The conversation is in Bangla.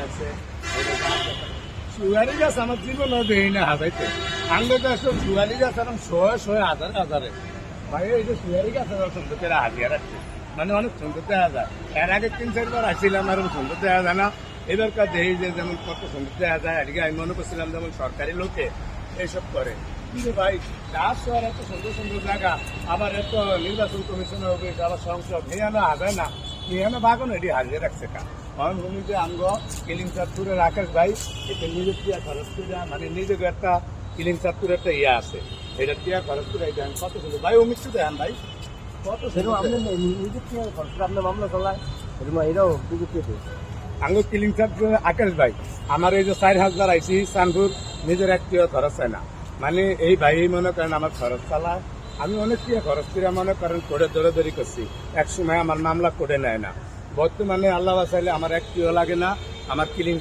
আছে সুয়ারি গাছ আমার জীবনও দেই না হাজাইতে আঙ্গ গাছ সুয়ারি গাছ আর শয়ে হাজার হাজারে ভাই এই যে সুয়ারি গাছ সুন্দর করে হাজিয়া রাখছে মানে অনেক সুন্দর দেখা যায় এর আগে 3-4 বার আসছিলাম আর সুন্দর দেখা যায় না এবারকার দেই যে যেমন কত সুন্দর দেখা যায় আজকে আমি মনে করছিলাম যেমন সরকারি লোকে এইসব করে কিন্তু ভাই গাছ শহর এত সুন্দর সুন্দর জায়গা আবার এত নির্বাচন কমিশনের অফিস আবার সংসদ নিয়ানো হাজায় না নিয়ানো বাগানো এটি হাজিয়ে রাখছে কা কারণ ভূমিতে আঙ্গ কিলিং চাঁদপুরের আকাশ ভাই এতে নিজের টিয়া খরচ করে মানে নিজেকে একটা কিলিং চাঁদপুরের একটা ইয়ে আছে এটা টিয়া খরচ করে দেন কত সুন্দর ভাই অমিত দেন ভাই কত সেরকম সুন্দর আপনি নিজের থেকে খরচ করে আপনার মামলা চলায় এরকম এটাও বিজেপিতে আঙ্গ কিলিং চাঁদপুরের আকাশ ভাই আমার এই যে 4,000 আইসি চাঁদপুর নিজের একটিও খরচ হয় না মানে এই ভাই মনে করেন আমার খরচ চালায় আমি অনেক টিয়া খরচ করে মনে করেন করে দৌড়াদৌড়ি করছি এক সময় আমার মামলা করে নেয় না বর্তমানে আল্লাহ চাইলে আমার একটিও লাগে না আমার কিলিং